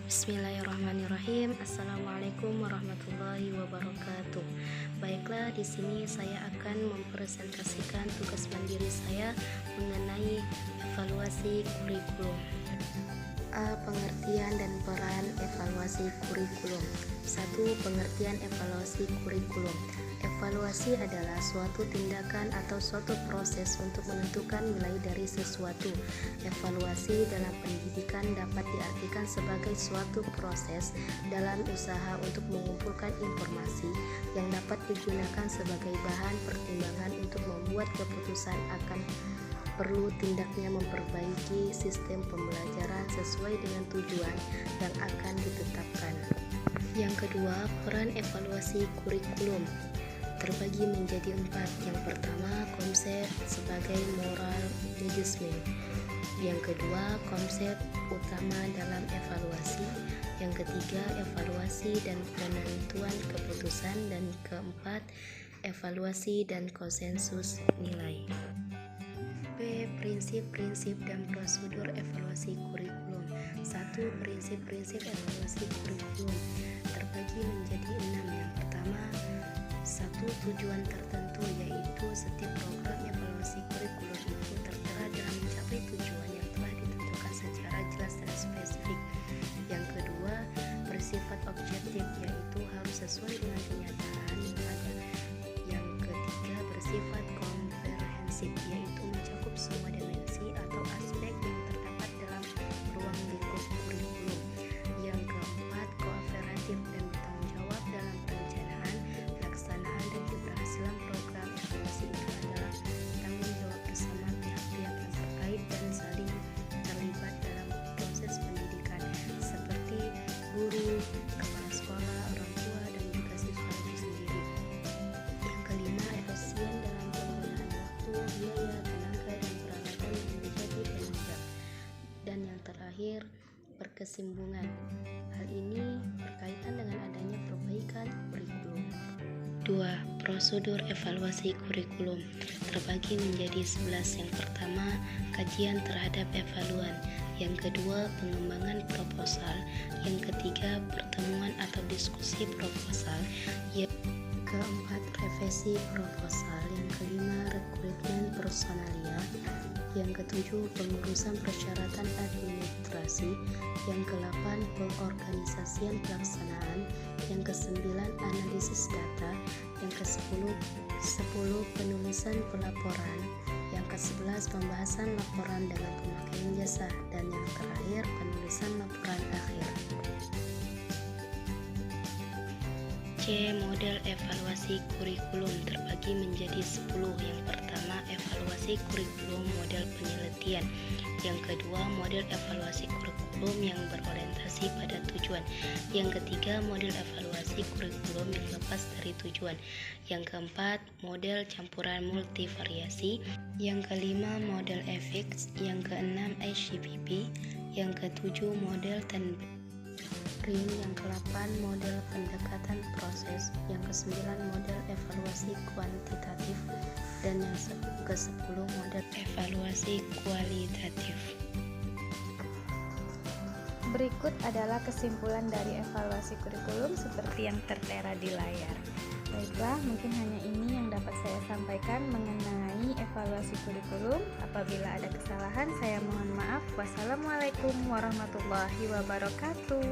Bismillahirrahmanirrahim. Assalamualaikum warahmatullahi wabarakatuh. Baiklah, di sini saya akan mempresentasikan tugas mandiri saya mengenai evaluasi kurikulum. A. Pengertian dan peran evaluasi kurikulum. 1. Pengertian evaluasi kurikulum. Evaluasi adalah suatu tindakan atau suatu proses untuk menentukan nilai dari sesuatu. Evaluasi dalam pendidikan dapat diartikan sebagai suatu proses dalam usaha untuk mengumpulkan informasi yang dapat digunakan sebagai bahan pertimbangan untuk membuat keputusan akan perlu tindaknya memperbaiki sistem pembelajaran sesuai dengan tujuan yang akan ditetapkan. Yang kedua, peran evaluasi kurikulum terbagi menjadi 4. Yang pertama, konsep sebagai moral judgment. Yang kedua, konsep utama dalam evaluasi. Yang ketiga, evaluasi dan penentuan keputusan. Dan keempat, evaluasi dan konsensus nilai. B. Prinsip-prinsip dan prosedur evaluasi kurikulum. 1. Prinsip-prinsip evaluasi kurikulum terbagi menjadi 6. Yang pertama, 1. Tujuan tertentu, yaitu setiap program evaluasi kurikulum itu tertera dalam mencapai tujuan yang telah ditentukan secara jelas dan spesifik. Yang kedua, bersifat objektif, yaitu harus sesuai dengan kenyataan yang ada. Yang ketiga, bersifat komprehensif, yaitu mencakup semua dimensi atau aspek yang terdapat dalam ruang lingkup kurikulum. Yang keempat, kooperatif dan bertanggung jawab dalam perencanaan, pelaksanaan, dan keberhasilan program evaluasi itu adalah tanggung jawab bersama pihak-pihak yang terkait dan saling terlibat dalam proses pendidikan seperti guru, kepala sekolah, orang tua, dan juga siswa itu sendiri. Yang kelima, efisien dalam penggunaan waktu, biaya, tenaga, dan peralatan yang menjadi penunjang. Dan yang terakhir, berkesinambungan. Hal ini berkaitan dengan adanya perbaikan kurikulum. 2. Prosedur evaluasi kurikulum terbagi menjadi 11. Yang pertama, kajian terhadap evaluan. Yang kedua, pengembangan proposal. Yang ketiga, pertemuan atau diskusi proposal. Yang keempat, revisi proposal. Yang kelima, rekrutmen personalia. Yang ketujuh, pengurusan persyaratan administrasi. Yang ke-8, pengorganisasian pelaksanaan. Yang ke-9, analisis data. Yang ke-10, penulisan pelaporan. Yang ke-11, pembahasan laporan dalam pemakaian jasa. Dan yang terakhir, penulisan laporan akhir. C. Model evaluasi kurikulum terbagi menjadi 10. Yang pertama, evaluasi kurikulum model penelitian. Yang kedua, model evaluasi kurikulum yang berorientasi pada tujuan. Yang ketiga, model evaluasi kurikulum yang lepas dari tujuan. Yang keempat, model campuran multivariasi. Yang kelima, model efek. Yang keenam, ICPP. Yang ketujuh, model yang ke-8 model pendekatan proses, yang ke-9 model evaluasi kuantitatif, dan yang ke-10 model evaluasi kualitatif. Berikut adalah kesimpulan dari evaluasi kurikulum seperti yang tertera di layar. Baiklah, mungkin hanya ini yang dapat saya sampaikan mengenai evaluasi kurikulum. Apabila ada kesalahan, saya mohon maaf. Wassalamualaikum warahmatullahi wabarakatuh.